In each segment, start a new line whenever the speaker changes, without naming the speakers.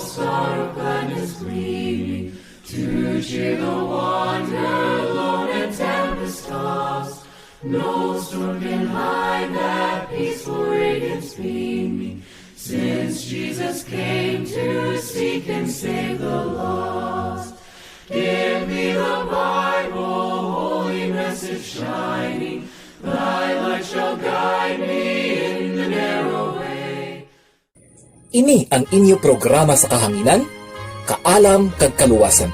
star of gladness gleaming, to cheer the wanderer lone and tempest tossed. No storm can hide that peaceful radiance beaming, since Jesus came to seek and save the lost. Give me the Bible, holy message shining, thy light shall guide me in the narrow way.
Ini ang inyo programa sa kahanginan, kaalam kag kaluwasan.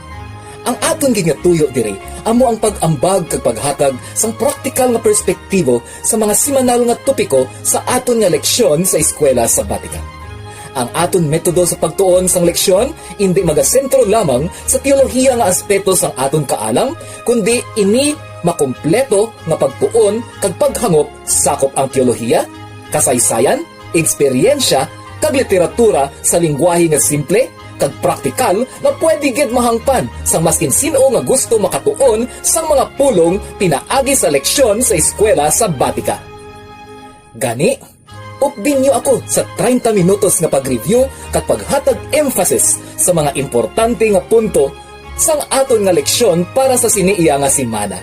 Ang aton gingatuyo dire amo ang pag-ambag kag paghatag sang praktikal nga perspektibo sa mga semanal nga topiko sa aton nga leksyon sa eskwela sabatika. Ang aton metodo sa pagtuon sang leksyon hindi magasentro lamang sa teolohiya nga aspeto sang aton kaalam, kundi ini makumpleto nga pagtuon kag paghangop sakop ang teolohiya, kasaysayan, eksperyensya kag literatura sa lingwahe nga simple kag praktikal na pwede gid mahangpan sang maskin sino nga gusto makatuon sang mga pulong pinaagi sa leksyon sa eskwela sabatika. Gani, upbin niyo ako sa 30 minutos nga pag-review kag paghatag emphasis sa mga importante nga punto sang aton nga leksyon para sa siniiya nga simana.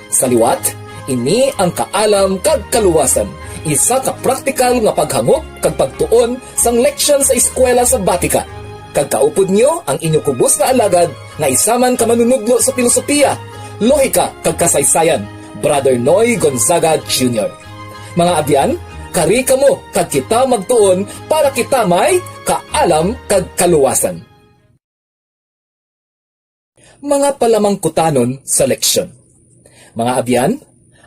Sa liwat, ini ang kaalam kag kaluwasan, isa ka praktikal nga paghangop kag pagtuon sang leksyon sa eskwela sabatika. Kag kaupod niyo ang inyo kubos na alagad nga isaman ka manunudlo sa filosofiya, lohika kag kasaysayan, Brother Noy Gonzaga Jr. Mga abyan, kari kamo kag kita magtuon para kita may kaalam kag kaluwasan. Mga palamangkutanon sa leksyon. Mga abyan,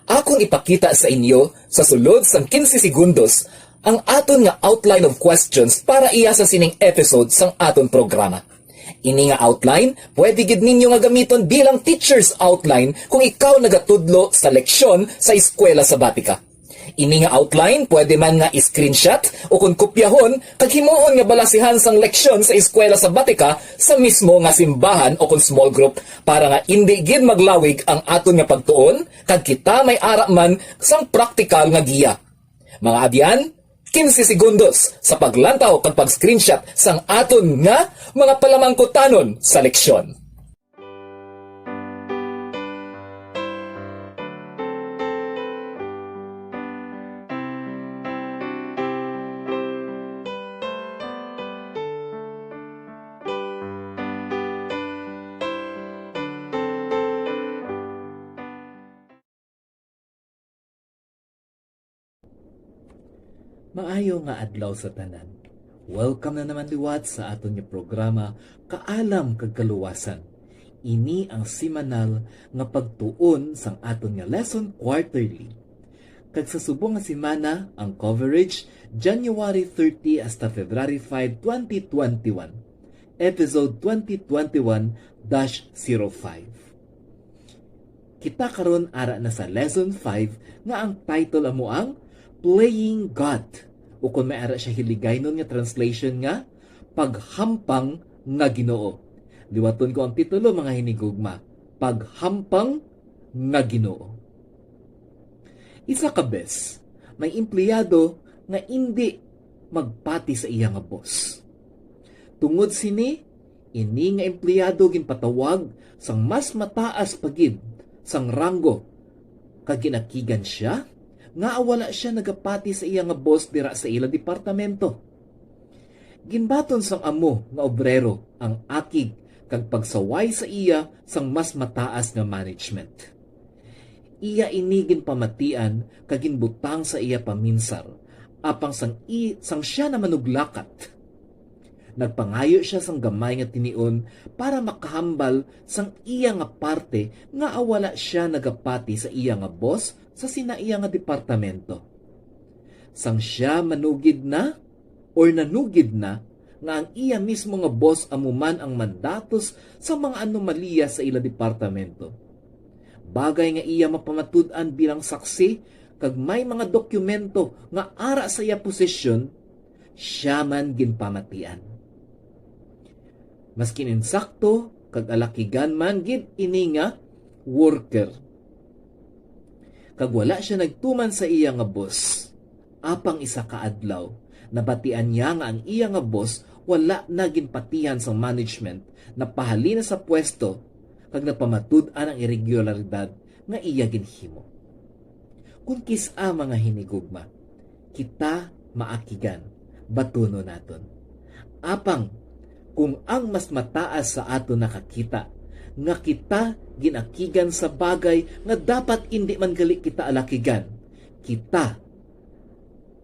akong ipakita sa inyo sa sulod sang 15 segundos ang aton nga outline of questions para iya sa sining episode sang aton programa. Ini nga outline, pwede gid ninyo nga gamiton bilang teacher's outline kung ikaw nagatudlo sa leksyon sa eskwela sabatika. Ini nga outline, pwede man nga i-screenshot o kung kopyahon, kag himuon nga balasihan sang leksyon sa eskwela sabatika sa mismo nga simbahan o kung small group para nga hindi gid maglawig ang aton nga pagtuon kag kita may ara man sang praktikal nga giya. Mga abyan, 15 segundos sa paglantaw kag pag-screenshot sang aton nga mga palamangkutanon sa leksyon. Maayo nga adlaw sa tanan. Welcome na naman liwat sa aton nga programa Kaalam kag Kaluwasan. Ini ang semanal nga pagtuon sang aton nga lesson quarterly. Kag sa subong nga semana ang coverage January 30 hasta February 5, 2021. Episode 2021-05. Kita karon ara na sa lesson 5 nga ang title amo ang Playing God, o kung may ara siya hiligay nun nga translation nga, Paghampang nga Ginoo. Liwaton ko ang titulo mga hinigugma, Paghampang nga Ginoo. Isa ka bes, may empleyado nga hindi magpati sa iya nga boss. Tungod sini, ini nga empleyado ginpatawag sang mas mataas pagid sang ranggo, kag ginakigan siya nga wala siya nagapati sa iya nga boss dira sa ila departamento. Ginbaton sang amo nga obrero ang akig kag pagsaway sa iya sang mas mataas nga management. Iya ini ginpamatian kag ginbutang sa iya paminsar apang sang siya na manuglakat. Nagpangayo siya sang gamay nga tinion para makahambal sang iya nga parte nga wala siya nagapati sa iya nga boss sa sinaiya nga departamento. Sang siya manugid na or nanugid na nga ang iya mismo nga boss amuman ang mandatos sa mga anomalya sa ila departamento. Bagay nga iya mapamatud-an bilang saksi kag may mga dokumento nga ara sa iya posisyon, siya man ginpamatian. Maskin insakto kag alakigan man gid ini nga worker. Kag wala siya nagtuman sa iya nga boss. Apang isa ka adlaw, nabatian niya nga ang iya nga boss wala na ginpatihan sa management na pahalina sa pwesto kag napamatud-an ang irregularidad nga iya ginhimo. Kung kisa mga hinigugma, kita maakigan, batuno naton. Apang kung ang mas mataas sa ato nakakita, nga kita ginakigan sa bagay nga dapat hindi man gali kita alakigan, kita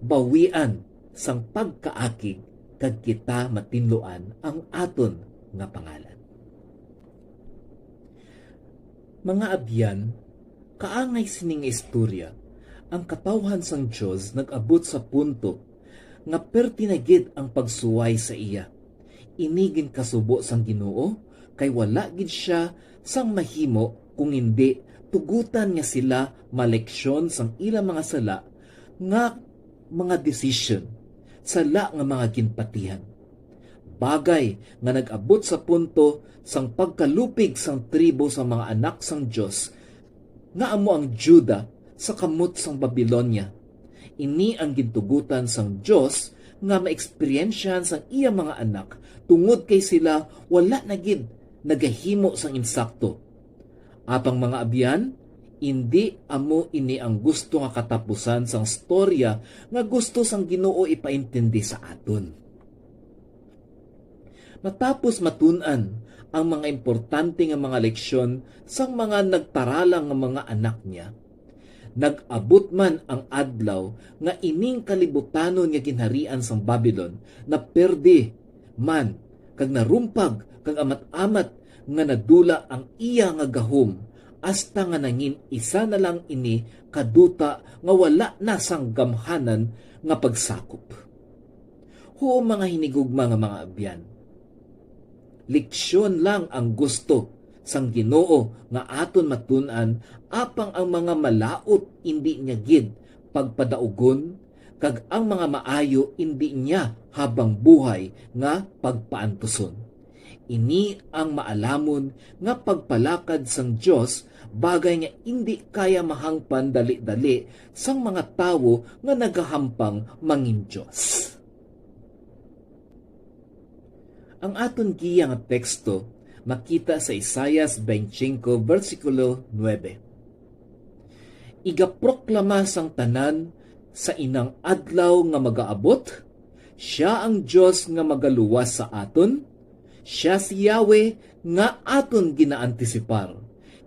bawian sang pagkaakig kag kita matinluan ang aton nga pangalan. Mga abyan, kaangay sining istorya, ang katawhan sang Dios nag-abot sa punto nga pertinagid ang pagsuway sa iya. Inigin kasubo sang Ginoo kay wala gid siya sang mahimo kung hindi tugutan niya sila maleksyon sang ilang mga sala nga mga decision, sala nga mga ginpatihan. Bagay nga nag-abot sa punto sang pagkalupig sang tribo sa mga anak sang Dios nga amo ang Juda sa kamot sang Babylonia. Ini ang gintugutan sang Dios nga maeksperiensyahan sang iya mga anak tungod kay sila wala na gid nagahimo sang insakto. Apang mga abyan, hindi amo ini ang gusto nga katapusan sang storya nga gusto sang Ginoo ipaintindi sa aton. Matapos matun-an ang mga importante nga mga leksyon sang mga nagtaralang nga mga anak niya, nag-abot man ang adlaw nga ining kalibutanon nga ginharian sang Babylon na perde man kag narumpag kag amat-amat nga nadula ang iya nga gahom hasta nga nangin isa na lang ini kaduta nga wala na sang gamhanan nga pagsakop. Huo mga hinigugma nga mga abyan, leksyon lang ang gusto sang Ginoo nga aton matun-an apang ang mga malaot hindi niya gid pagpadaugon kag ang mga maayo hindi niya habang buhay nga pagpaantuson. Ini ang maalamon nga pagpalakad sang Dios, bagay nga hindi kaya mahangpan dali-dali sang mga tawo nga nagahampang mangin Dios. Ang aton giya nga teksto makita sa Isaias 25 versikulo 9. Igaproklama sang tanan sa inang adlaw nga magaabot, siya ang Dios nga magaluwas sa aton, siya si Yahweh nga aton ginaantisipar.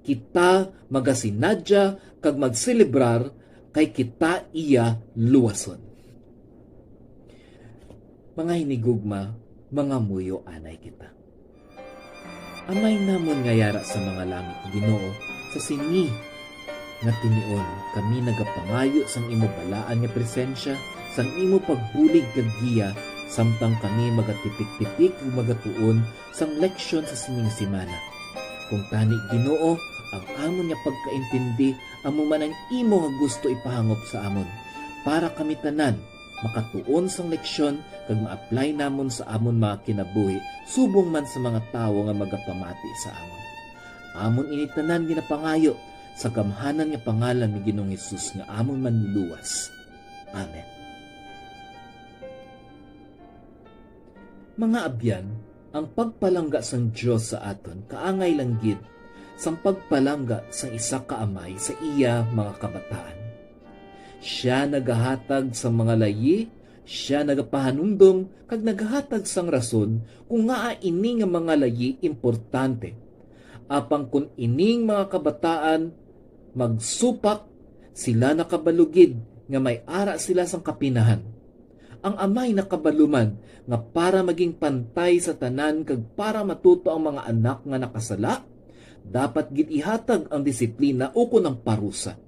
Kita magasinadya kag magselebrar kay kita iya luwason. Mga hinigugma, mga muyo anay kita. Amay namon nga yara sa mga langit, Ginoo, sa sini nga tinion kami nagapangayo sang imo balaan nga presensya, sang imo pagbulig kag giya, samtang kami magatipik-tipik ug magatuon sang leksyon sa sining semana. Kung tani Ginoo, ang amon nga pagkaintindi amo man ang imo nga gusto ipahangop sa amon, para kami tanan makatuon sang leksyon kag ma-apply namon sa amon mga kinabuhi subong man sa mga tawo nga magapamati sa amon. Amon ini tanan ginapangayo sa gamhanan nga pangalan ni Ginoong Hesus nga amon manluluwas. Amen. Mga abyan, ang pagpalangga sang Dios sa aton kaangay lang gid sang pagpalangga sang isa ka amay sa iya mga kabataan. Siya nagahatag sa mga layi, siya nagapahanumdom kag nagahatag sang rason kung nga ini nga mga layi importante. Apang kun ining mga kabataan magsupak, sila nakabalugid nga may ara sila sang kapinahan. Ang amay nakabaluman nga para maging pantay sa tanan kag para matuto ang mga anak nga nakasala, dapat gid ihatag ang disiplina ukon ang parusa.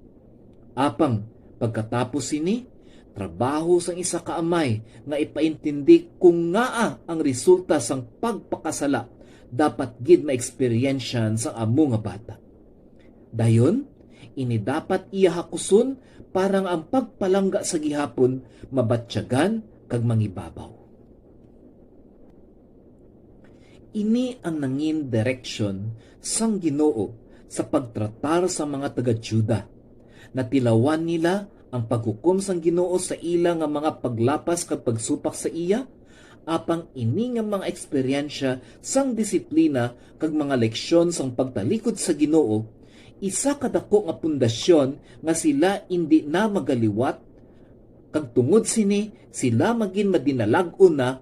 Apang pagkatapos ini, trabaho sang isa ka amay nga ipaintindi kung ngaa ang resulta sang pagpakasala dapat gid ma-experiensyan sa amo nga bata. Dayon, ini dapat iya hakuson parang ang pagpalangga sa gihapon mabatyagan kag mangibabaw. Ini ang nangin direksyon sang Ginoo sa pagtratar sa mga taga-Juda. Natilawan nila ang paghukom sang Ginoo sa ila nga mga paglapas kag pagsupak sa iya, apang ini nga mga eksperyensya sang disiplina kag mga leksyon sang pagtalikod sa Ginoo, isa kadako nga pundasyon nga sila indi na magaliwat kag tungod sini sila magin madinalag-o na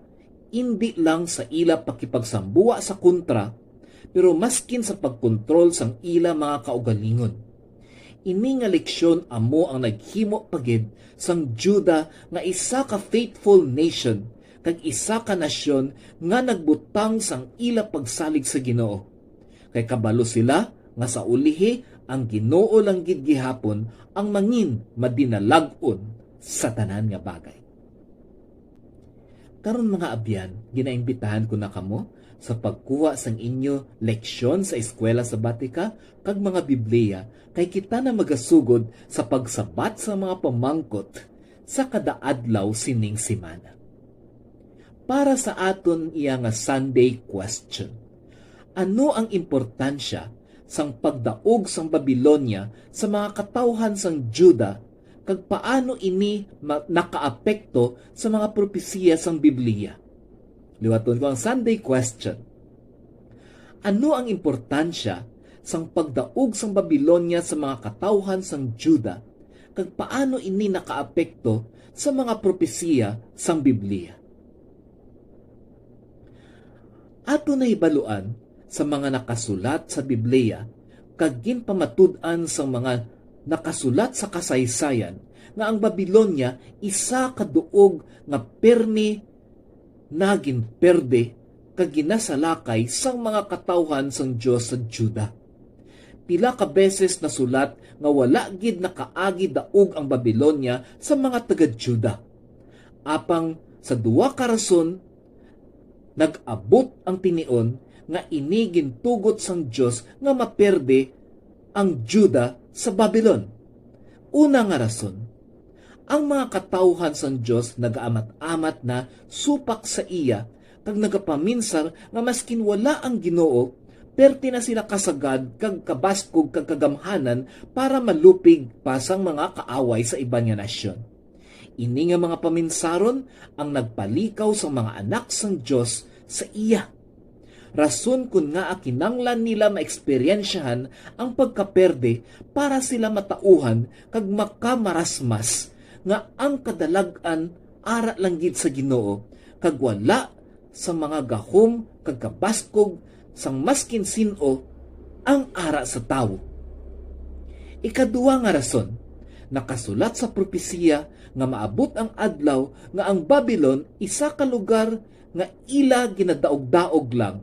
indi lang sa ila pakipagsambuwa sa kontra, pero maskin sa pagkontrol sang ila mga kaugalingon. Ini nga leksyon amo ang naghimo pagid sang Juda nga isa ka faithful nation kag isa ka nasyon nga nagbutang sang ila pagsalig sa Ginoo. Kay kabalo sila nga sa ulihi ang Ginoo lang gid gihapon ang mangin madinalag-on sa tanan nga bagay. Karon mga abyan, ginaimbitahan ko na kamo sa pagkuha sang inyo leksyon sa eskwela sabatika kag mga Biblia kay kita na magasugod sa pagsabat sa mga pamangkot sa kada adlaw sining semana. Para sa aton iya nga Sunday question, ano ang importansya sang pagdaog sang Babilonia sa mga katawhan sang Juda kag paano ini nakaapekto sa mga propesiya sang Biblia? Liwaton ko ang Sunday question. Ano ang importansya sang pagdaog sang Babilonia sa mga katawhan sang Juda kag paano ini nakaapekto sa mga propesiya sang Biblia? Ato na hibaluan sa mga nakasulat sa Biblia kag ginpamatud-an sang mga nakasulat sa kasaysayan nga ang Babilonia isa kaduog nga permi nagin perde kag ginasalakay sang mga katawhan sang Dios sa Juda. Pila ka beses nasulat nga wala gid nakaagi daog ang Babilonia sa mga taga-Juda. Apang sa duwa ka rason nag-abot ang tinion nga ini gintugot sang Dios nga maperde ang Juda sa Babylon. Una nga rason, ang mga katawhan sang Dios nagaamat-amat na supak sa iya kag nagapaminsar nga maskin wala ang Ginoo, perti na sila kasagad kag kabaskog kag kagamhanan para malupig pa sang mga kaaway sa iban nga nasyon. Ini nga mga paminsaron ang nagpalikaw sa mga anak sang Dios sa iya. Rason kun nga kinanglan nila maeksperiensyahan ang pagkaperde para sila matauhan kag makamarasmas nga ang kadalag-an ara lang gid sa Ginoo kag wala sa mga gahom kag kabaskog sang maskin sino ang ara sa tawo. Ikaduwa nga rason, nakasulat sa propesiya nga maabot ang adlaw nga ang Babylon isa ka lugar nga ila ginadaog-daog lang,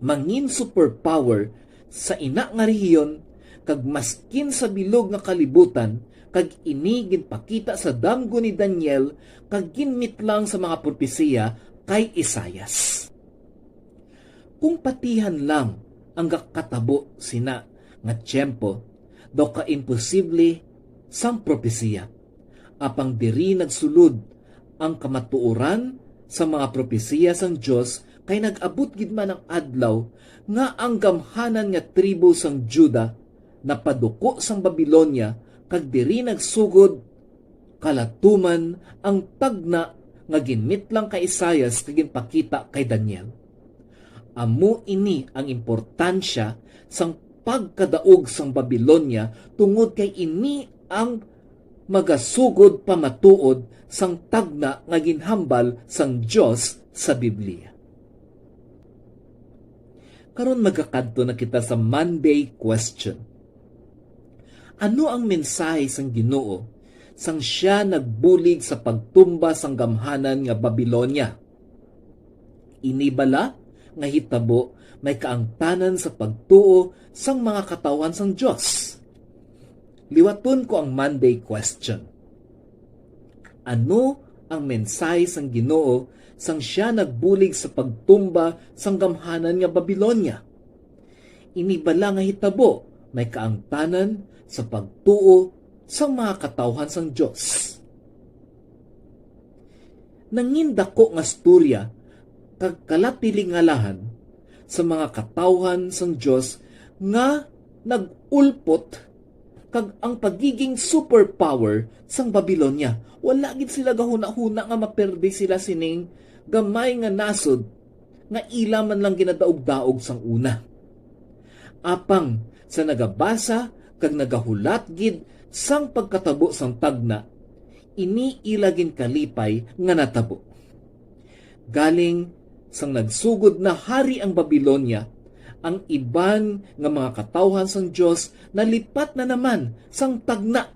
mangin superpower sa ina nga rehiyon kag maskin sa bilog nga kalibutan kag ini ginpakita sa damgo ni Daniel kag ginmitlang sa mga propesiya kay Isaias. Kung patihan lang ang katabo sina nga tiyempo, daw ka imposible sang propesiya. Apang diri nagsulod ang kamatuoran sa mga propesiya sang Dios kay nag-abot gid man ang adlaw nga ang gamhanan nga tribo sang Juda napaduko sang Babilonia kag diri nagsugod kalatuman ang tagna nga ginmitlang kay Isaias kag ginpakita kay Daniel. Amo ini ang importansya sang pagkadaog sang Babilonia tungod kay ini ang magasugod pamatuod sang tagna nga ginhambal sang Dios sa Biblia. Karon magakadto na kita sa Monday question. Ano ang mensahe sang Ginoo sang siya nagbulig sa pagtumba sang gamhanan nga Babilonia? Ini bala nga hitabo may kaangtanan sa pagtuo sang mga katawan sang Dios? Liwaton ko ang Monday question. Ano ang mensahe sang Ginoo sang siya nagbulig sa pagtumba sang gamhanan nga Babilonia? Ini bala nga hitabo may kaangtanan sa pagtuo sang mga katawhan sang Dios? Nangindako nga storya kag kalapilingalahan sa mga katawhan sang Dios nga nagulpot kag ang pagiging superpower sang Babilonia. Wala gid sila gahuna-huna nga maperde sila sining gamay nga nasod nga ila man lang ginadaog-daog sang una. Apang sa nagabasa kag nagahulat gid sang pagkatabo sang tagna, ini ilagin kalipay nga natabo. Galing sang nagsugod na hari ang Babilonia, ang iban nga mga katawhan sang Dios nalipat na naman sang tagna,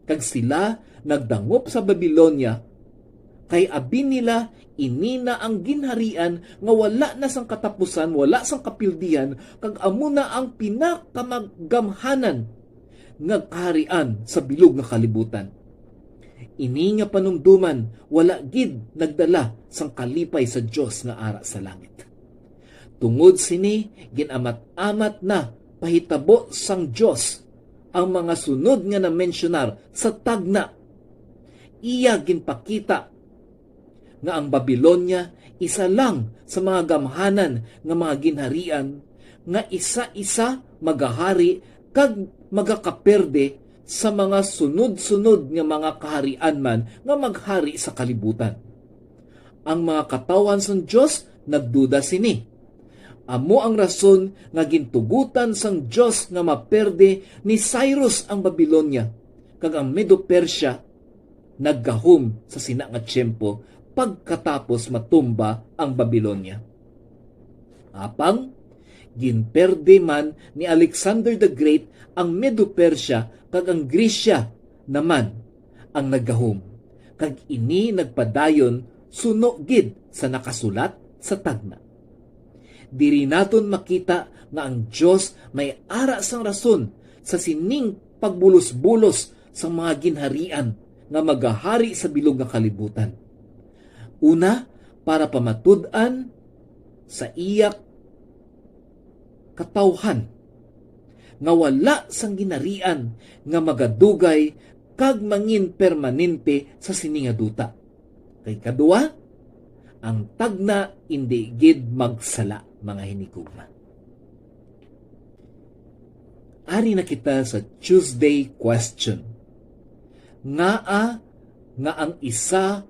kag sila nagdangop sa Babilonia, kay abin nila inina ang ginharian nga wala na sang katapusan, wala sang kapildihan, kag amo na ang pinakamaggamhanan nga kaharian sa bilog nga kalibutan. Ini nga panumduman wala gid nagdala sang kalipay sa Dios nga ara sa langit. Tungod sini ginamat-amat na pahitabo sang Dios ang mga sunod nga na-mensionar sa tagna. Iya ginpakita nga ang Babilonia isa lang sa mga gamhanan nga mga ginharian nga isa-isa magahari kag magakaperde sa mga sunod-sunod nga mga kaharian man nga maghari sa kalibutan. Ang mga katawan sang Dios nagduda sini. Amo ang rason nga gintugutan sang Dios nga maperde ni Cyrus ang Babilonia, kag ang Medo-Persia naggahom sa sina nga tiyempo pagkatapos matumba ang Babilonia. Apang ginperde man ni Alexander the Great ang Medo-Persia, kag ang Grisya naman ang naggahom, kag ini nagpadayon suno gid sa nakasulat sa tagna. Diri naton makita nga ang Dios may ara sang rason sa sining pagbulos-bulos sa mga ginharian nga magahari sa bilog nga kalibutan. Una, para pamatud-an sa iyak katawhan nga wala sang ginarian nga magadugay kag mangin permanente sa sininga duta. Kay kadua, ang tagna indi gid magsala, mga hinigugma. Ari na kita sa Tuesday question. Nga ang isa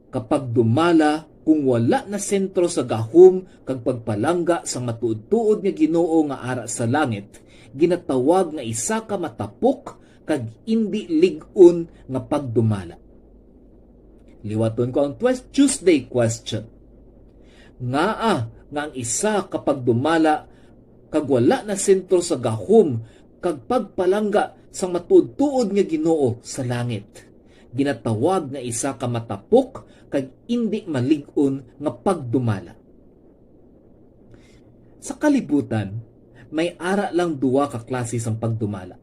kapag dumala kung wala na sentro sa gahom kag pagpalangga sa matuod-tuod nga Ginoo nga ara sa langit, ginatawag nga isa ka matapok kag indi lig-on nga pagdumala. Liwaton ko ang Tuesday question. Nga ang isa kapag dumala kag wala na sentro sa gahom kag pagpalangga sa matuod-tuod nga Ginoo sa langit, ginatawag nga isa ka matapok kag indi malig-on nga pagdumala. Sa kalibutan, may ara lang duwa ka klase sang pagdumala.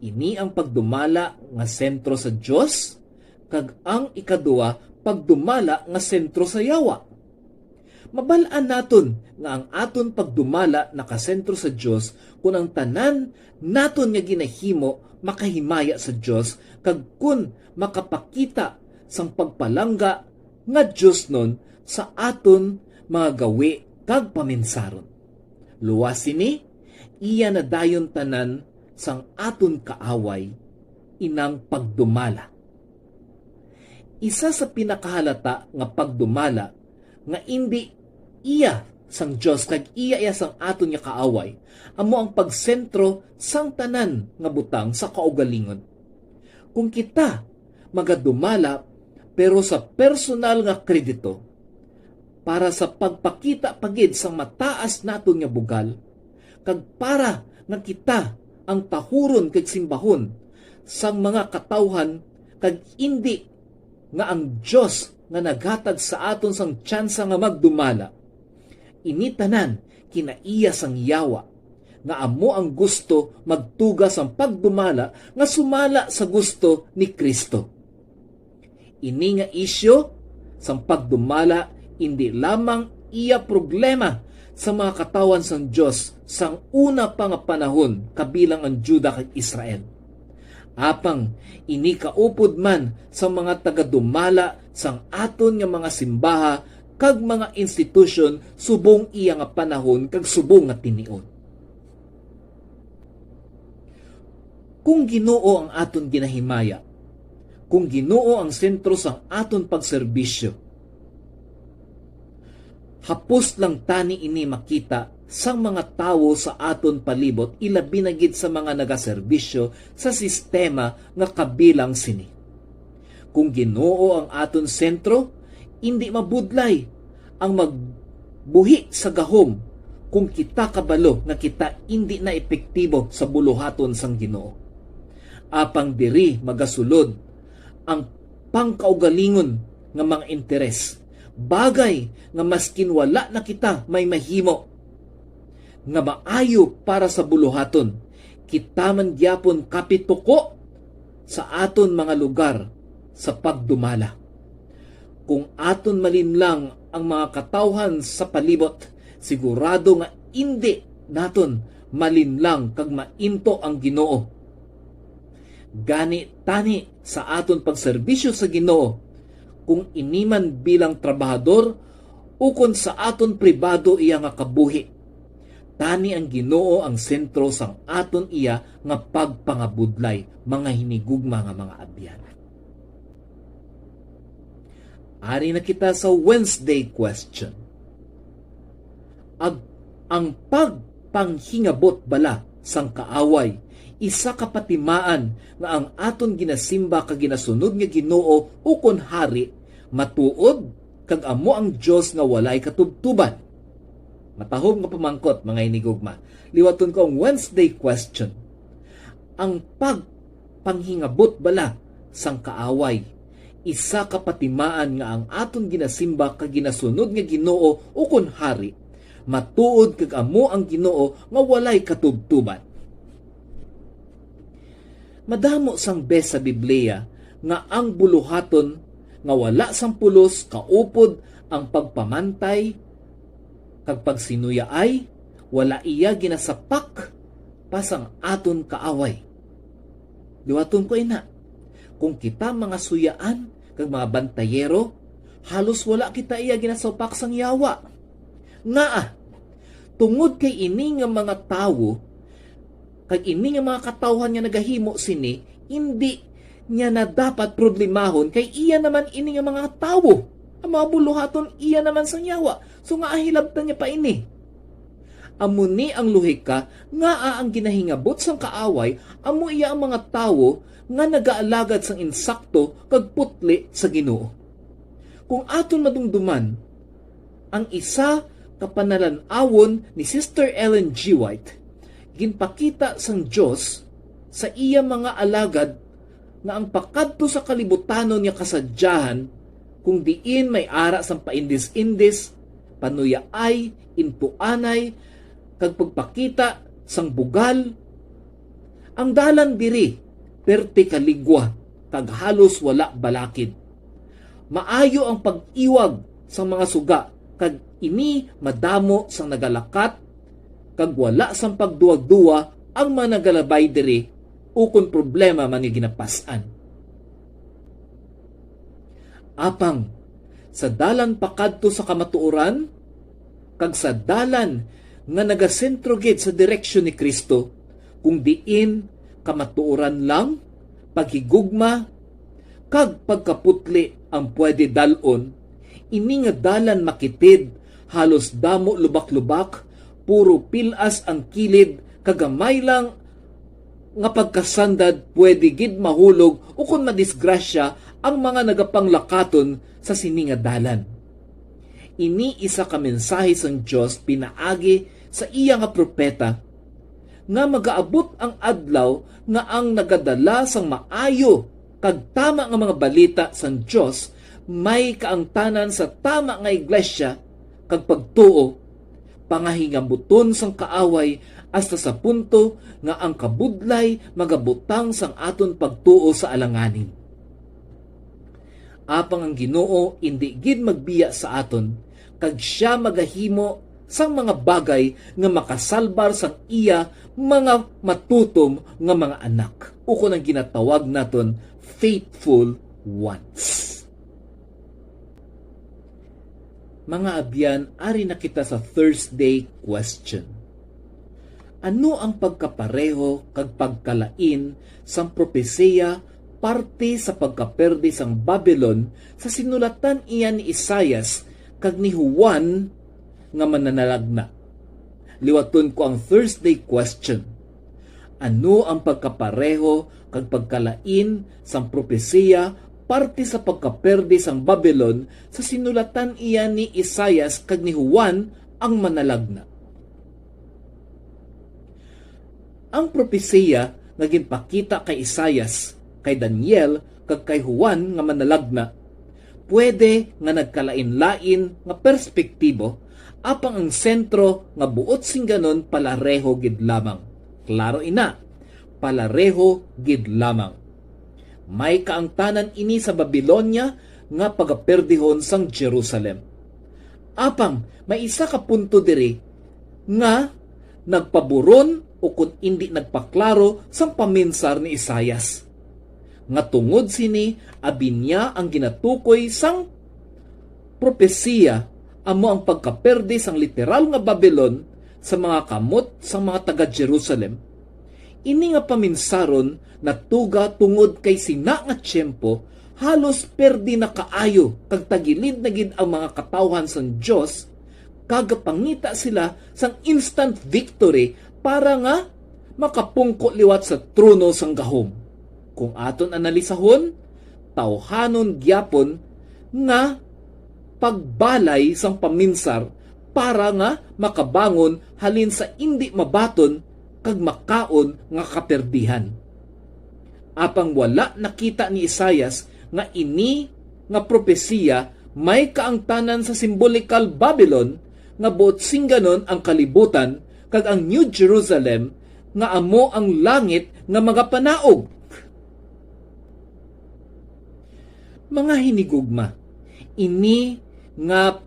Ini ang pagdumala nga sentro sa Dios, kag ang ikaduwa pagdumala nga sentro sa yawa. Mabalaan naton nga ang aton pagdumala nakasentro sa Dios kung ang tanan naton nga ginahimo makahimaya sa Dios, kag kun makapakita sang pagpalangga nga Dios nun sa aton mga gawi kag paminsaron. Luwas sini, iya na dayon tanan sang aton kaaway, inang pagdumala. Isa sa pinakahalata nga pagdumala nga indi iya sang Dios kag iya sang aton nga kaaway, amo ang pagsentro sang tanan nga butang sa kaugalingon. Kung kita magadumala pero sa personal nga kredito, para sa pagpakita pagid sang mataas naton nga bugal, kag para nga kita ang tahuron kag simbahon sang mga katawhan, kag indi nga ang Dios nga naghatag sa aton sang tsansa nga magdumala, ini tanan kinaiya sang yawa nga amo ang gusto magtugas ang pagdumala nga sumala sa gusto ni Kristo. Ini nga isyo sang pagdumala hindi lamang iya problema sa mga katawan sang Dios sang una pa nga panahon kabilang ang Juda kag Israel. Apang ini kaupod man sa mga tagadumala sang aton nga mga simbaha kag mga institusyon subong iya nga panahon kag subong nga tinion. Kung Ginoo ang aton ginahimaya, kung Ginoo ang sentro sang aton pagserbisyo, Hapos lang tani ini makita sang mga tawo sa aton palibot ilabi na gid sa mga nagaserbisyo sa sistema nga kabilang sini. Kung Ginoo ang aton sentro, hindi mabudlay ang magbuhi sa gahom kung kita kabalo nga kita hindi na epektibo sa buluhaton sang Ginoo. Apang diri magasulod ang pangkaugalingon nga mga interes, bagay nga maskin wala na kita may mahimo nga maayo para sa buluhaton, kita man gyapon kapituko sa aton mga lugar sa pagdumala. Kung aton malinlang ang mga katawhan sa palibot, sigurado nga hindi naton malinlang kag mainto ang Ginoo. Gani tani sa aton pagserbisyo sa Ginoo, kung iniman bilang trabahador o kung sa aton pribado iya nga kabuhi, tani ang Ginoo ang sentro sang aton iya nga pagpangabudlay, mga hinigugma nga mga abyan. Ari na kita sa Wednesday question. Ang pagpanghingabot bala sang kaaway, isa ka patimaan nga ang aton ginasimba kag ginasunod nga Ginoo ukon hari, matuod kag amo ang Dios nga walay katubtuban. Matahom nga pamangkot, mga hinigugma. Liwaton ko ang Wednesday question. Ang pagpanghingabot bala sang kaaway, isa ka patimaan nga ang aton ginasimba kag ginasunod nga Ginoo ukon hari, matuod kag amo ang Ginoo nga walay katubtuban. Madamo sang bes sa Biblia nga ang buluhaton nga wala sang pulos kaupod ang pagpamantay kag pagsinuya ay wala iya ginasapak pasang aton kaaway. Liwaton ko ina, kung kita mga suyaan kag mga bantayero, halos wala kita iya ginasapak sang yawa. Nga tungod kay ini nga mga tawo, kag ini nga mga katawhan nga nagahimo sini, hindi niya na dapat problemahon kay iya naman ini nga mga tawo. Ang mga buluhaton iya naman sang yawa. So nga ahilabtan niya pa ini. Amuni ang luhika nga ang ginahingabot sang kaaway, amo iya ang mga tawo nga nagaalagad sang insakto kag putli sa Ginoo. Kung aton madumduman, ang isa kapanalan-awon ni Sister Ellen G. White, ginpakita sang Dios sa iya mga alagad na ang pakadto sa kalibutanon niya kasadyahan, kung diin may ara sang paindis-indis, panuyaay, intuanay, kag pagpakita sang bugal, ang dalan diri perti kaligwa, kag halos wala balakid. Maayo ang pag-iwag sa mga suga, kag ini madamo sang nagalakat, kag wala sang pagduwag-duwa ang mga nagalabay diri ukon problema man nga ginapasan. Apang sa dalan pakadto sa kamatuoran, kag sa dalan nga nagasentro gid sa direksyon ni Kristo, kung diin kamatuoran lang, paghigugma, kag pagkaputli ang pwede dalon, ini nga dalan makitid, halos damo lubak-lubak, puro pilas ang kilid, kagamay lang nga pagkasandad pwede gid mahulog o kung madisgrasya ang mga nagapanglakaton sa sininga dalan. Ini isa ka mensahe sang Dios pinaagi sa iya nga propeta nga magaabot ang adlaw nga ang nagadala sang maayo kag tama nga mga balita sang Dios may kaangtanan sa tama nga iglesia kag pagtuo, pangahingabuton sang kaaway hasta sa punto nga ang kabudlay magabutang sang aton pagtuo sa alanganin. Apang ang Ginoo indi gid magbiya sa aton, kag siya magahimo sang mga bagay nga makasalbar sang iya mga matutom nga mga anak, o kung ang ginatawag naton faithful ones. Mga abyan, ari na kita sa Thursday question. Ano ang pagkapareho kag pagkalain sang propesiya parte sa pagkaperdi sang Babylon sa sinulatan iya ni Isaias kag ni Juan nga mananalagna. Liwaton ko ang Thursday question. Ano ang pagkapareho kag pagkalain sang propesiya parte sa pagkaperde sang Babylon sa sinulatan iya ni Isaias kag ni Juan ang manalagna? Ang propesiya nga ginpakita kay Isaias, kay Daniel kag kay Juan nga manalagna pwede nga nagkalain-lain nga perspektibo apang ang sentro nga buot sing ganon palareho gid lamang. Klaro ina, palareho gid lamang. May kaangtanan ini sa Babylonia nga pagaperdihon sang Jerusalem. Apang may isa ka punto diri nga nagpaburon o kung hindi nagpaklaro sang paminsar ni Isaias. Nga tungod sini, abin niya ang ginatukoy sang propesiya amo ang pagkaperde sang literal nga Babylon sa mga kamot sang mga taga-Jerusalem. Ini nga paminsaron natuga tungod kay sina nga tiyempo halos perdi na kaayo kag tagilid na gid ang mga katawhan sang Dios kagapangita sila sang instant victory para nga makapungko liwat sa trono sang gahom. Kung aton analisahon, tawhanon gyapon nga pagbalay sang paminsar para nga makabangon halin sa indi mabaton kag makaon nga kaperdihan. Apang wala nakita ni Isaias nga ini nga propesiya may kaangtanan sa symbolikal Babylon nga buot sing ganon ang kalibutan kag ang New Jerusalem nga amo ang langit nga magapanaog. Mga hinigugma, ini nga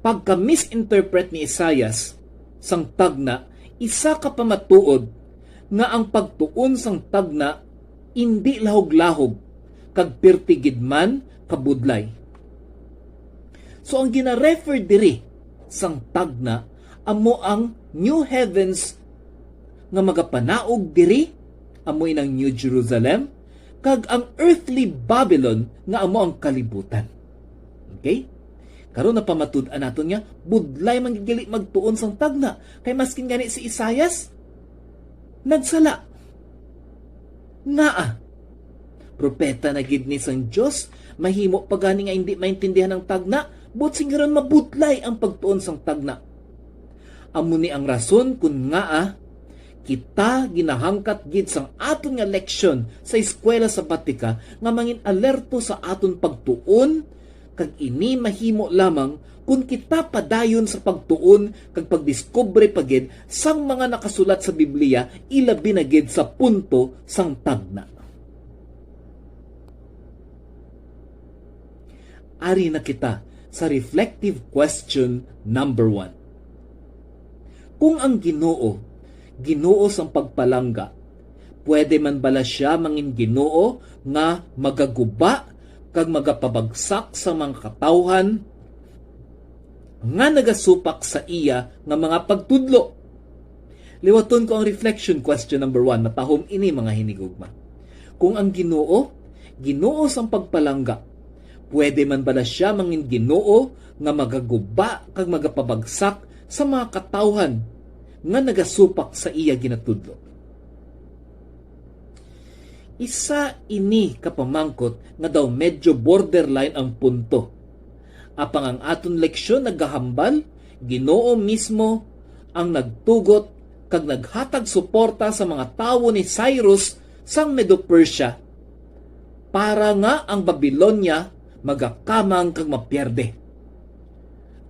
pagka-misinterpret ni Isaias sang tagna, isa ka pamatuod nga ang pagtuon sang tagna hindi lahog-lahog kag pertigid man kabudlay. So ang gina-refer diri sang tagna amo ang new heavens nga magapanaog diri amo inang New Jerusalem kag ang earthly Babylon nga amo ang kalibutan. Okay? Karon na pamatud-an naton nga budlay man gid magtuon sang tagna kay maskin gani si Isaias nagsala. Naa propeta na gid ni sang Dios mahimo pa gani nga hindi maintindihan ang tagna but singaron mabudlay ang pagtuon sang tagna. Amo ni ang rason kun ngaa kita ginahangkat gid sang aton nga leksyon sa eskwela sa Batika nga mangin alerto sa aton pagtuon kag ini mahimo lamang kung kita padayon sa pagtuon kag pagdiskubre pagid sang mga nakasulat sa Biblia ilabi na gid sa punto sang tagna. Ari na kita sa reflective question number 1. Kung ang Ginoo sang pagpalangga, pwede man bala siya mangin Ginoo nga magaguba kag magapabagsak sa mga katawhan nga nagasupak sa iya nga mga pagtudlo. Liwaton ko ang reflection question number 1, matahom ini mga hinigugma. Kung ang Ginoo sang pagpalangga, pwede man bala siya mangin Ginoo nga magaguba kag magapabagsak sa mga katawhan nga nagasupak sa iya ginatudlo. Isa ini kapamangkot nga daw medyo borderline ang punto. Apang ang aton leksyon naghahambal, Ginoo mismo ang nagtugot kag naghatag suporta sa mga tawo ni Cyrus sang Medo-Persia para nga ang Babylonia magakamang kag mapyerde.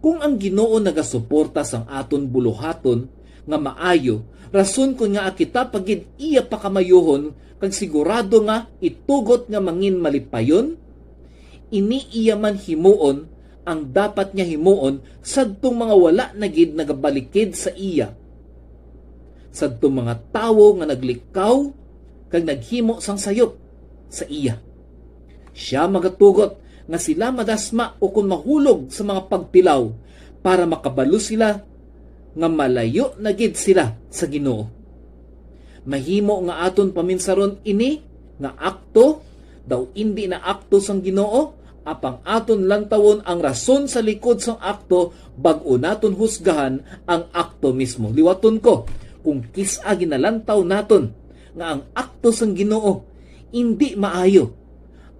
Kung ang Ginoo nagasuporta sang aton buluhaton nga maayo, rason ko nga kita pagid iya pakamayuhon kag sigurado nga itugot nga mangin malipayon, ini iya man himuon ang dapat niya himuon sadtong mga wala na gid nagabalikid sa iya. Sadtong mga tawo nga naglikaw kag naghimo sang sayop sa iya. Siya magatugot nga sila madasma o kung mahulog sa mga pagpilaw para makabalo sila nga malayo na gid sila sa Ginoo. Mahimo nga aton paminsaron ini nga akto daw hindi na akto sang Ginoo apang aton lantawon ang rason sa likod sang akto bag-o naton husgahan ang akto mismo. Liwaton ko, kung kisa ginalantaw naton nga ang akto sang Ginoo hindi maayo,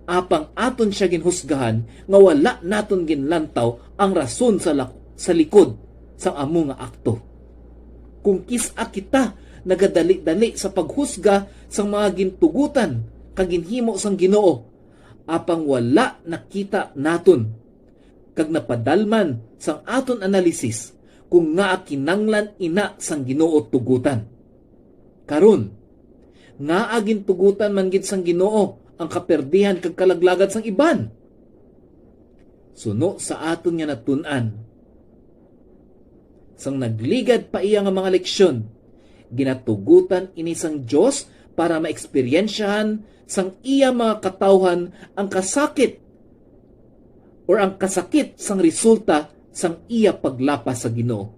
apang aton siya ginhusgahan nga wala naton ginlantaw ang rason sa likod sang amo nga akto. Kung kisa kita nagadali-dali sa paghusga sang mga gintugutan kaginhimo sang Ginoo, apang wala nakita naton kag napadalman sang aton analisis kung nga kinanglan ina sang Ginoo tugutan. Karon nga agin tugutan man gid sang Ginoo ang kaperdihan kag kalaglagan sang iban. Suno sa aton nga natun-an sang nagligad pa iya nga mga leksyon, ginatugutan ini sang Dios para maeksperiensyahan sang iya mga katawhan ang kasakit or ang kasakit sang resulta sang iya paglapas sa Ginoo.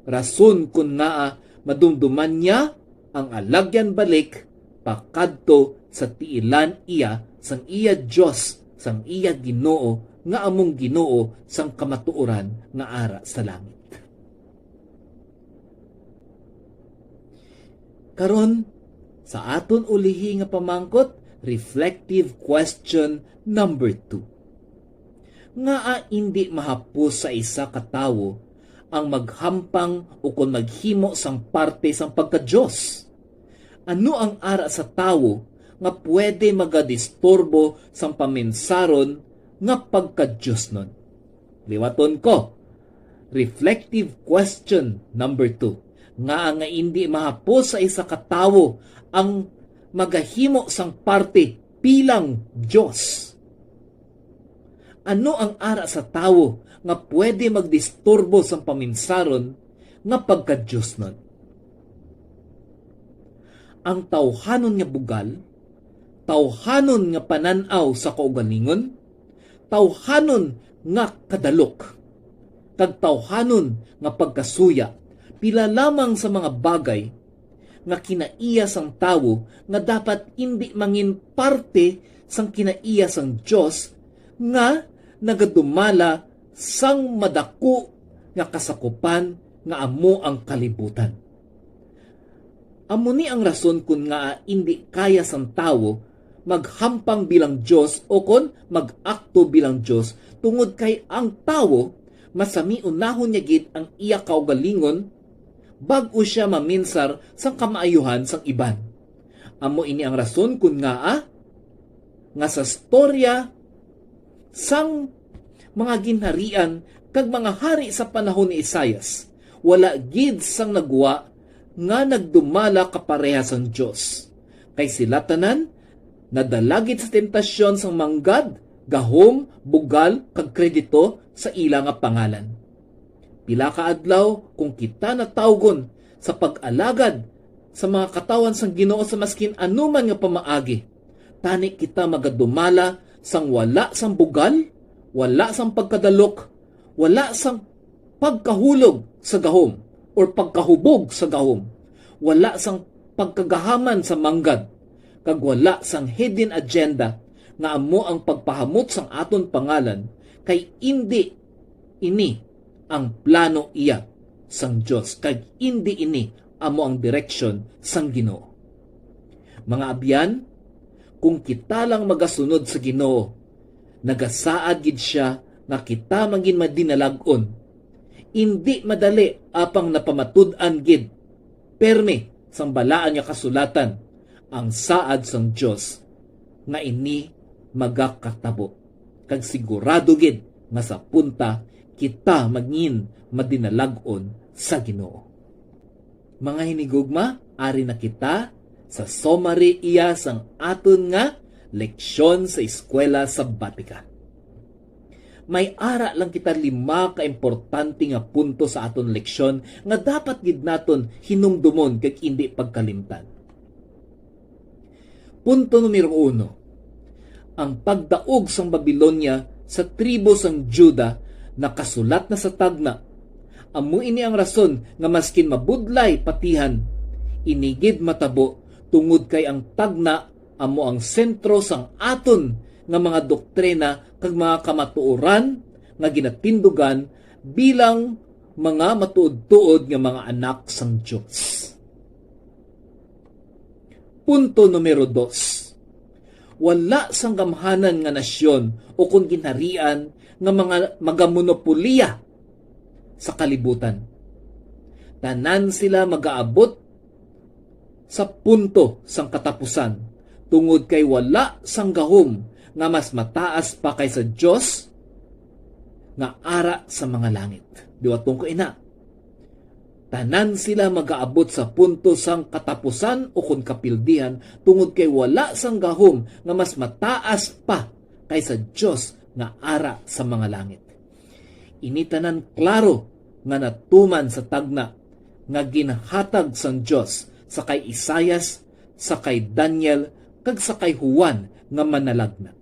Rason kun naa madumduman niya ang alagyan balik pakadto sa tiilan iya sang iya Dios, sang iya Ginoo nga among Ginoo sang kamatuoran nga ara sa langit. Karon sa aton ulihi nga pamangkot, reflective question number 2. Nga hindi mahapos sa isa ka tawo ang maghampang o kung maghimo sang parte sang pagka-Diyos? Ano ang ara sa tawo nga pwede magadisturbo sang paminsaron nga pagka-Diyos nun? Liwaton ko, reflective question number 2. Nga hindi mahapos sa isa ka tawo ang magahimo sang parte bilang Diyos. Ano ang ara sa tawo nga pwede magdisturbo sang paminsaron nga pagka-Diyos nun? Ang tawhanon nga bugal, tawhanon nga pananaw sa kaugalingon, tawhanon nga kadalok, kag tawhanon nga pagkasuya, pila lamang sa mga bagay nga kinaiya sang tawo nga dapat hindi mangin parte sang kinaiya sang Dios nga nagadumala sang madako nga kasakupan nga amo ang kalibutan. Amo ni ang rason kun nga hindi kaya sang tawo maghampang bilang Dios o kon mag-akto bilang Dios tungod kay ang tawo masami unahon niya gid ang iya kaugalingon bag-o siya maminsar sang kamaayuhan sang iban. Amo ini ang rason kun nga sa storya sang mga ginharian kag mga hari sa panahon ni Isaias, wala gid sang nagwa nga nagdumala kapareha sang Dios. Kay sila tanan nadalagid sa tentasyon sang manggad, gahom, bugal kag kredito sa ila nga pangalan. Pila ka adlaw kung kita natawgon sa pag-alagad sa mga katawan sang Ginoo sa maskin anuman nga pamaagi, tani kita magadumala sang wala sang bugal, wala sang pagkadalok, wala sang pagkahulog sa gahom or pagkahubog sa gahom, wala sang pagkagahaman sa manggad, kag wala sang hidden agenda nga amo ang pagpahamot sang aton pangalan, kay indi ini ang plano iya sang Dios, kag indi ini amo ang direksyon sang Ginoo. Mga abyan, kung kita lang magasunod sa Ginoo, nagasaad gid siya nga kita magin madinalagon. Indi madali apang napamatud-an gid perme sang balaan nga kasulatan ang saad sang Dios nga ini magakatabo, kag sigurado gid nga sa punta kita magin madinalagon sa Ginoo. Mga hinigugma, ari na kita sa summary iya sang aton nga leksyon sa eskwela sabbatika. May ara lang kita 5 ka importante nga punto sa aton leksyon nga dapat gid naton hinumdumon kag indi pagkalimtan. Punto numero 1. Ang pagdaog sang Babilonia sa tribo sang Juda nakasulat na sa tagna. Amo ini ang rason nga maskin mabudlay patihan, inigid matabo tungod kay ang tagna amo ang sentro sang aton nga mga doktrina kag mga kamatuoran nga ginatindugan bilang mga matuod-tuod nga mga anak sang Dios. Punto numero 2. Wala sang gamhanan nga nasyon o kung ginharian nga mga magamonopoliya sa kalibutan. Tanan sila magaabot sa punto sang katapusan tungod kay wala sang gahom nga mas mataas pa kaysa Dios nga ara sa mga langit. Diwatong ko ina. Tanan sila magaabot sa punto sang katapusan o kung kapildihan tungod kay wala sang gahom nga mas mataas pa kaysa Dios nga ara sa mga langit. Initanan klaro nga natuman sa tagna nga ginhatag sang Dios sa kay Isayas, sa kay Daniel, kag sa kay Juan nga manalagna.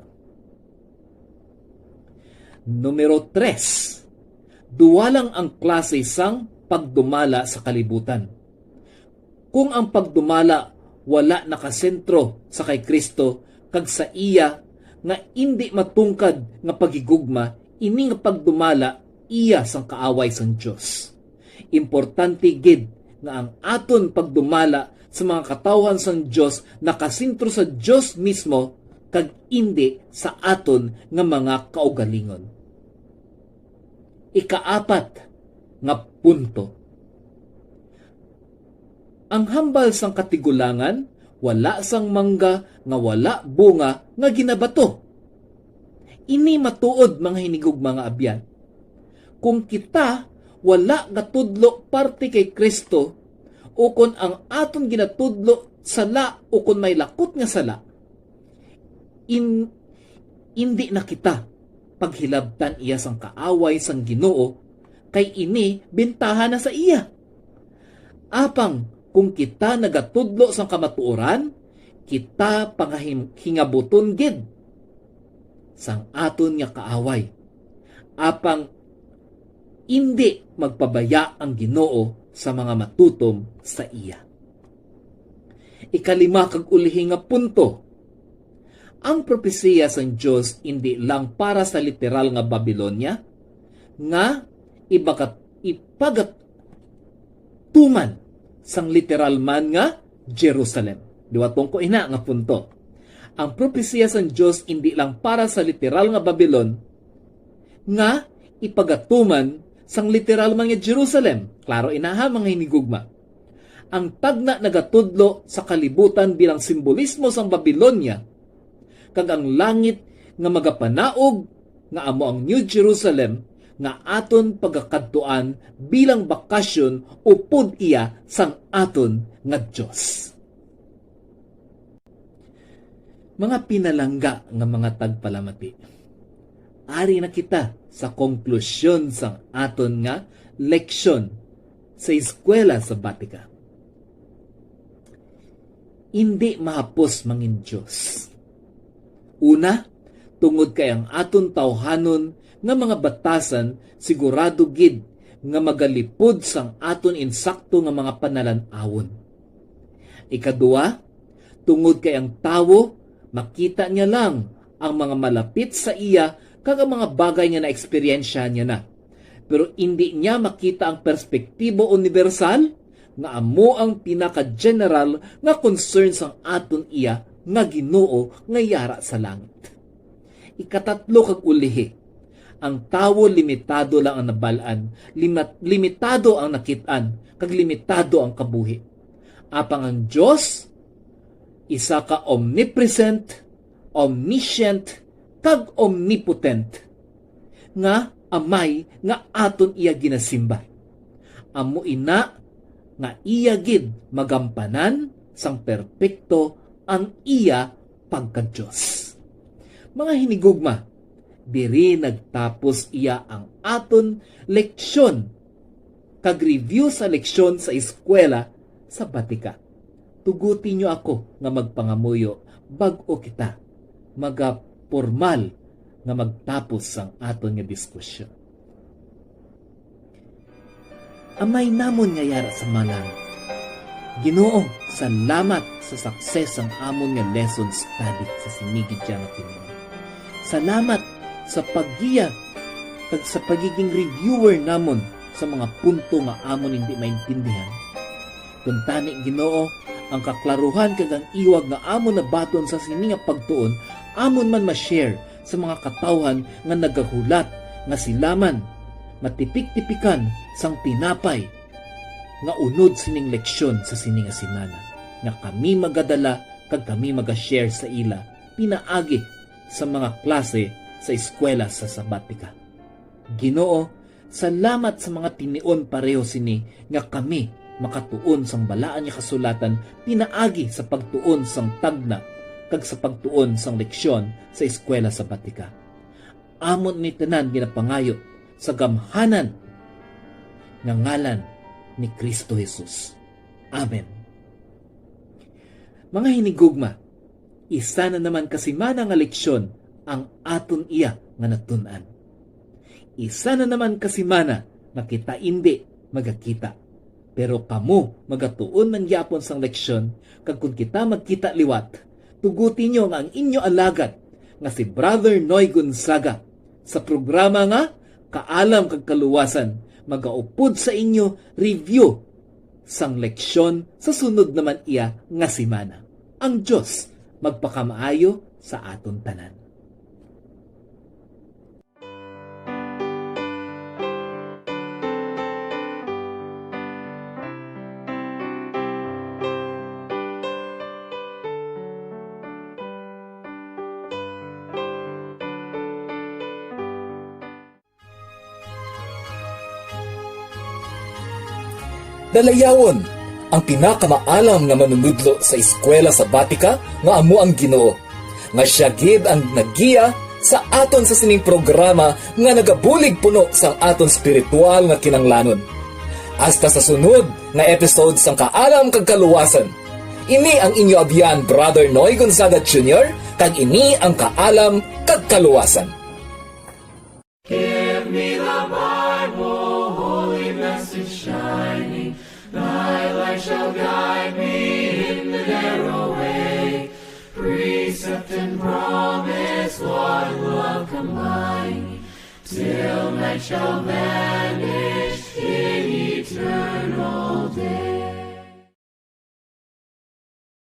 Numero 3. Duwa lang ang klase sang pagdumala sa kalibutan. Kung ang pagdumala wala nakasentro sa kay Kristo kag sa iya nga hindi matungkad nga pagigugma, ini nga pagdumala iya sang kaaway sang Dios. Importante gid nga ang aton pagdumala sa mga katawhan sang Dios nakasentro sa Dios mismo kag hindi sa aton nga mga kaugalingon. Ikaapat nga punto. Ang hambal sang katigulangan, wala sang mangga nga wala bunga nga ginabato. Ini matuod mga hinigog mga abyan. Kung kita wala nga tudlo parte kay Kristo o kung ang aton ginatudlo sala o kung may lakot nga sala, hindi na kita paghilabtan iya sang kaaway sang Ginoo kay ini bentahan na sa iya. Apang kung kita nagatudlo sang kamatuoran, kita pangahingabuton gid sang aton nga kaaway. Apang hindi magpabaya ang Ginoo sa mga matutom sa iya. Ikalima kag ulihi nga punto. Ang propesiya sang Dios hindi lang para sa literal nga Babylonia nga ipagatuman sang literal man nga Jerusalem. Diwatong ko ina nga punto. Ang propesiya sang Dios hindi lang para sa literal nga Babylon nga ipagatuman sang literal man nga Jerusalem. Klaro inaha mga hinigugma. Ang tagna nagatudlo sa kalibutan bilang simbolismo sang Babylonia kag ang langit nga magapanaog nga amo ang New Jerusalem nga aton pagakadtuan bilang bakasyon upod iya sang aton nga Dios. Mga pinalangga nga mga tagpalamati. Ari na kita sa konklusyon sang aton nga leksyon sa eskwela sa Batika. Hindi mahapos mangin Dios. Una, tungod kay ang aton tawhanon nga mga batasan sigurado gid nga magalipod sang aton insakto nga mga panalan-awon. Ikadua, tungod kay ang tawo makita niya lang ang mga malapit sa iya kag ang mga bagay nga na-eksperyensya niya na. Pero hindi niya makita ang perspektibo universal nga amo ang pinaka-general nga concern sang aton iya nga Ginoo nga yara sa langit. Ikatatlo kag ulihi, ang tawo limitado lang ang nabalaan, limitado ang nakitaan, kag limitado ang kabuhi. Apang ang Dios isa ka omnipresent, omniscient, kag omnipotent nga amay nga aton iya ginasimba. Amo ina nga iya gid magampanan sang perpekto ang iya pagka-Diyos. Mga hinigugma, diri nagtapos iya ang aton leksyon kag review sa leksyon sa eskwela sa Batika. Tuguti nyo ako nga magpangamuyo bag-o kita magapormal nga magtapos ang aton nga diskusyon. Amay namon nga yara sa malang. Ginoo, salamat sa success ang amon nga lesson study sa sinigid nga tinuod. Salamat sa paggiya kag sa pagiging reviewer namon sa mga punto nga amon hindi maintindihan. Kung tani Ginoo, ang kaklaruhan kag ang iwag nga amon nabaton sa sini nga pagtuon, amon man ma-share sa mga katawhan nga nagahulat nga silaman matipik-tipikan sang tinapay nga unod sining leksyon sa sini nga semana, nga kami magadala kag kami maga-share sa ila pinaagi sa mga klase sa eskwela sa sabatika. Ginoo, salamat sa mga tinion pareho sini nga kami makatuon sang balaan nga kasulatan pinaagi sa pagtuon sang tagna kag sa pagtuon sang leksyon sa eskwela sabatika. Amon ni tanan ginapangayo sa gamhanan nga ngalan ni Kristo Jesus. Amen. Mga hinigugma, isa na naman kasimana nga leksyon ang aton iya nga natun-an. Isa na naman kasimana na kita hindi magakita. Pero kamo magatuon ng yapon sang leksyon kag kung kita magkita liwat, tugutin nyo nga ang inyo alagad nga si Brother Noy Gonzaga sa programa nga Kaalam kag Kaluwasan magaupod sa inyo review sang leksyon sa sunod naman iya nga semana. Ang Diyos magpakamaayo sa aton tanan.
Dalayawon ang pinakamaalam nga manunudlo sa eskwela sabatika nga amo ang Ginoo, nga siya gid ang naggiya sa aton sa sining programa nga nagabulig puno sa aton spiritual nga kinanglanon. Hasta sa sunod nga episode sang Kaalam kag Kaluwasan. Ini ang inyo abyan Brother Noy Gonzaga Jr. kag ini ang Kaalam kag Kaluwasan.
Give me the Bible, holy message shining. Thy light shall guide me in the narrow way. Precept and promise, one love combine, till night shall vanish in eternal day.